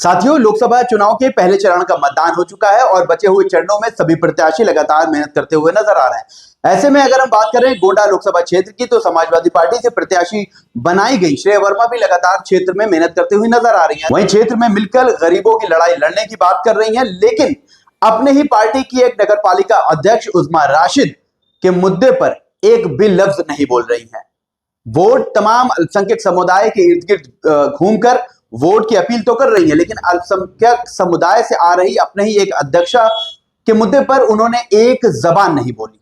साथियों, लोकसभा चुनाव के पहले चरण का मतदान हो चुका है और बचे हुए चरणों में सभी प्रत्याशी लगातार मेहनत करते हुए नजर आ रहे हैं। ऐसे में अगर हम बात करें गोंडा लोकसभा क्षेत्र की, तो समाजवादी पार्टी से प्रत्याशी बनाई गई श्रेय वर्मा भी लगातार क्षेत्र में मेहनत करते हुए नजर आ रही हैं। वहीं क्षेत्र में मिलकर गरीबों की लड़ाई लड़ने की बात कर रही हैं, लेकिन अपने ही पार्टी की एक नगर पालिका अध्यक्ष उज़मा राशिद के मुद्दे पर एक भी लफ्ज नहीं बोल रही है। वोट तमाम अल्पसंख्यक समुदाय के इर्द गिर्द घूमकर वोट की अपील तो कर रही है, लेकिन अल्पसंख्यक समुदाय से आ रही अपने ही एक अध्यक्षा के मुद्दे पर उन्होंने एक जबान नहीं बोली।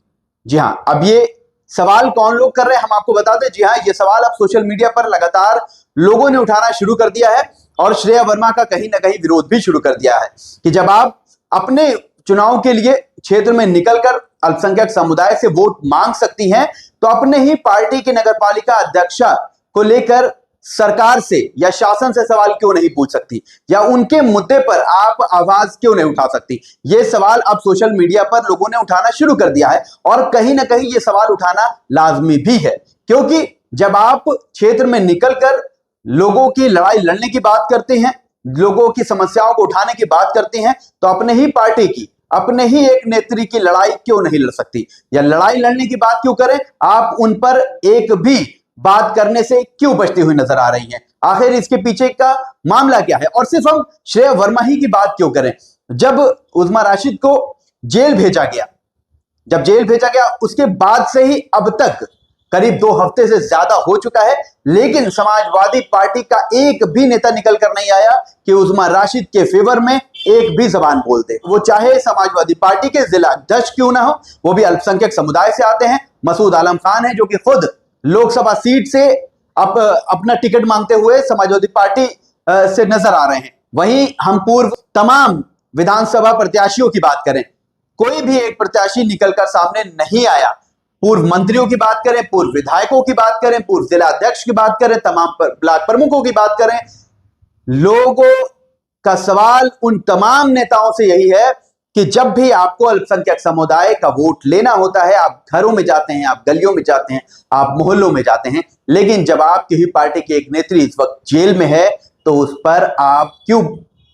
जी हां, अब ये सवाल कौन लोग कर रहे हैं हम आपको बता दें। जी हां, ये सवाल अब सोशल मीडिया पर लगातार लोगों ने उठाना शुरू कर दिया है और श्रेय वर्मा का कहीं ना कहीं विरोध भी शुरू कर दिया है कि जब आप अपने चुनाव के लिए क्षेत्र में निकलकर अल्पसंख्यक समुदाय से वोट मांग सकती हैं, तो अपने ही पार्टी की नगरपालिका अध्यक्षा को लेकर सरकार से या शासन से सवाल क्यों नहीं पूछ सकती, या उनके मुद्दे पर आप आवाज क्यों नहीं उठा सकती। ये सवाल अब सोशल मीडिया पर लोगों ने उठाना शुरू कर दिया है और कहीं ना कहीं ये सवाल उठाना लाजमी भी है, क्योंकि जब आप क्षेत्र में निकलकर लोगों की लड़ाई लड़ने की बात करते हैं, लोगों की समस्याओं को उठाने की बात करते हैं, तो अपने ही पार्टी की, अपने ही एक नेत्री की लड़ाई क्यों नहीं लड़ सकती, या लड़ाई लड़ने की बात क्यों करें। आप उन पर एक भी बात करने से क्यों बचती हुई नजर आ रही हैं। आखिर इसके पीछे का मामला क्या है, और सिर्फ हम श्रेय वर्मा ही की बात क्यों करें। जब उज़मा राशिद को जेल भेजा गया, उसके बाद से ही अब तक करीब 2 हफ्ते से ज्यादा हो चुका है, लेकिन समाजवादी पार्टी का एक भी नेता निकल कर नहीं आया कि उज़मा राशिद के फेवर में एक भी जबान बोल दे। वो चाहे समाजवादी पार्टी के जिला अध्यक्ष क्यों ना हो, वो भी अल्पसंख्यक समुदाय से आते हैं। मसूद आलम खान है जो कि खुद लोकसभा सीट से अपना टिकट मांगते हुए समाजवादी पार्टी से नजर आ रहे हैं। वहीं हम पूर्व तमाम विधानसभा प्रत्याशियों की बात करें, कोई भी एक प्रत्याशी निकलकर सामने नहीं आया। पूर्व मंत्रियों की बात करें, पूर्व विधायकों की बात करें, पूर्व जिला अध्यक्ष की बात करें, तमाम ब्लॉक प्रमुखों की बात करें, लोगों का सवाल उन तमाम नेताओं से यही है कि जब भी आपको अल्पसंख्यक समुदाय का वोट लेना होता है, आप घरों में जाते हैं, आप गलियों में जाते हैं, आप मोहल्लों में जाते हैं, लेकिन जब आपकी ही पार्टी की एक नेत्री इस वक्त जेल में है, तो उस पर आप क्यों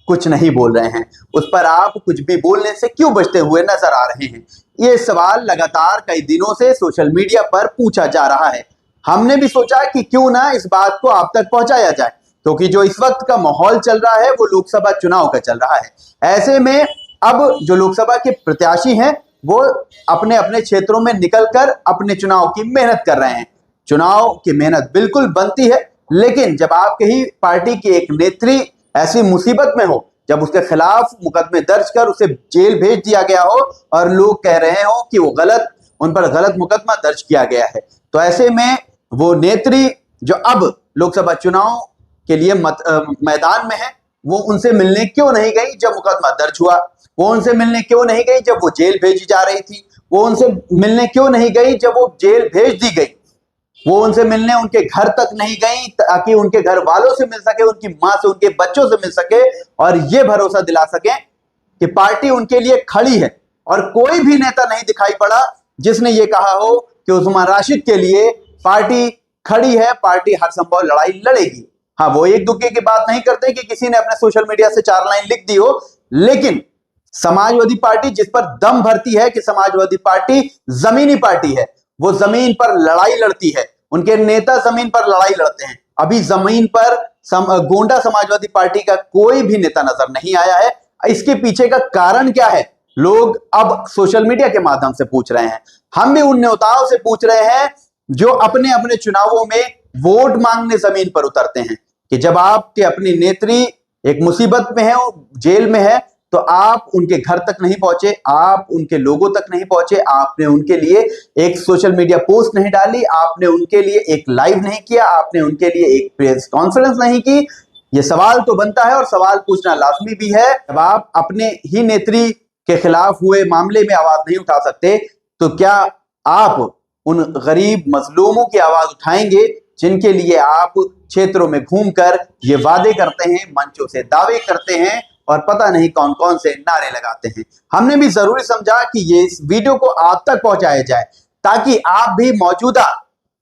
कुछ नहीं बोल रहे हैं, उस पर आप कुछ भी बोलने से क्यों बचते हुए नजर आ रहे हैं। ये सवाल लगातार कई दिनों से सोशल मीडिया पर पूछा जा रहा है। हमने भी सोचा कि क्यों ना इस बात को आप तक पहुंचाया जाए, क्योंकि जो इस वक्त का माहौल चल रहा है वो लोकसभा चुनाव का चल रहा है। ऐसे में अब जो लोकसभा के प्रत्याशी हैं वो अपने अपने क्षेत्रों में निकलकर अपने चुनाव की मेहनत कर रहे हैं। चुनाव की मेहनत बिल्कुल बनती है, लेकिन जब आपके ही पार्टी की एक नेत्री ऐसी मुसीबत में हो, जब उसके खिलाफ मुकदमे दर्ज कर उसे जेल भेज दिया गया हो और लोग कह रहे हो कि वो उन पर गलत मुकदमा दर्ज किया गया है, तो ऐसे में वो नेत्री जो अब लोकसभा चुनाव के लिए मैदान में है, वो उनसे मिलने क्यों नहीं गई जब मुकदमा दर्ज हुआ, वो उनसे मिलने क्यों नहीं गई जब वो जेल भेजी जा रही थी, वो उनसे मिलने क्यों नहीं गई जब वो जेल भेज दी गई, वो उनसे मिलने उनके घर तक नहीं गई ताकि उनके घर वालों से मिल सके, उनकी मां से, उनके बच्चों से मिल सके और ये भरोसा दिला सके कि पार्टी उनके लिए खड़ी है। और कोई भी नेता नहीं दिखाई पड़ा जिसने ये कहा हो कि उज़मा राशिद के लिए पार्टी खड़ी है, पार्टी हर संभव लड़ाई लड़ेगी। हाँ, वो एक दुक्के की बात नहीं करते कि किसी ने अपने सोशल मीडिया से 4 लाइन लिख दी हो, लेकिन समाजवादी पार्टी जिस पर दम भरती है कि समाजवादी पार्टी जमीनी पार्टी है, वो जमीन पर लड़ाई लड़ती है, उनके नेता जमीन पर लड़ाई लड़ते हैं। अभी जमीन पर गोंडा समाजवादी पार्टी का कोई भी नेता नजर नहीं आया है। इसके पीछे का कारण क्या है, लोग अब सोशल मीडिया के माध्यम से पूछ रहे हैं। हम भी उन नेताओं से पूछ रहे हैं जो अपने अपने चुनावों में वोट मांगने जमीन पर उतरते हैं, कि जब आपके अपनी नेत्री एक मुसीबत में है, जेल में है, तो आप उनके घर तक नहीं पहुंचे, आप उनके लोगों तक नहीं पहुंचे, आपने उनके लिए एक सोशल मीडिया पोस्ट नहीं डाली, आपने उनके लिए एक लाइव नहीं किया, आपने उनके लिए एक प्रेस कॉन्फ्रेंस नहीं की। ये सवाल तो बनता है और सवाल पूछना लाजमी भी है। जब आप अपने ही नेत्री के खिलाफ हुए मामले में आवाज नहीं उठा सकते, तो क्या आप उन गरीब मजलूमों की आवाज उठाएंगे जिनके लिए आप क्षेत्रों में घूमकर ये वादे करते हैं, मंचों से दावे करते हैं और पता नहीं कौन कौन से नारे लगाते हैं। हमने भी जरूरी समझा कि ये इस वीडियो को आप तक पहुंचाया जाए, ताकि आप भी मौजूदा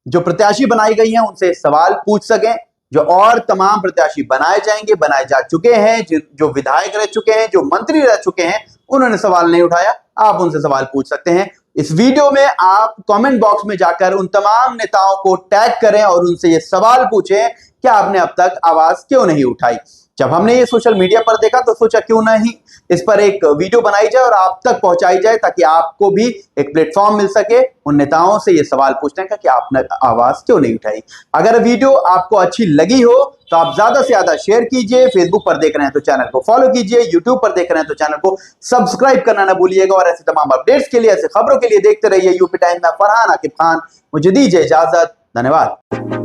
जो प्रत्याशी बनाई गई हैं उनसे सवाल पूछ सकें, जो और तमाम प्रत्याशी बनाए जाएंगे, बनाए जा चुके हैं, जो विधायक रह चुके हैं, जो मंत्री रह चुके हैं, उन्होंने सवाल नहीं उठाया। आप उनसे सवाल पूछ सकते हैं। इस वीडियो में आप कमेंट बॉक्स में जाकर उन तमाम नेताओं को टैग करें और उनसे ये सवाल पूछें कि आपने अब तक आवाज क्यों नहीं उठाई। जब हमने ये सोशल मीडिया पर देखा तो सोचा क्यों नहीं इस पर एक वीडियो बनाई जाए और आप तक पहुंचाई जाए, ताकि आपको भी एक प्लेटफॉर्म मिल सके उन नेताओं से ये सवाल पूछने का कि आपने आवाज क्यों नहीं उठाई। अगर वीडियो आपको अच्छी लगी हो तो आप ज्यादा से ज्यादा शेयर कीजिए। फेसबुक पर देख रहे हैं तो चैनल को फॉलो कीजिए, यूट्यूब पर देख रहे हैं तो चैनल को सब्सक्राइब करना ना भूलिएगा। और ऐसे तमाम अपडेट्स के लिए, ऐसे खबरों के लिए देखते रहिए यूपी टाइम में। फरहान आकिब खान, मुझे दीजिए इजाजत। धन्यवाद।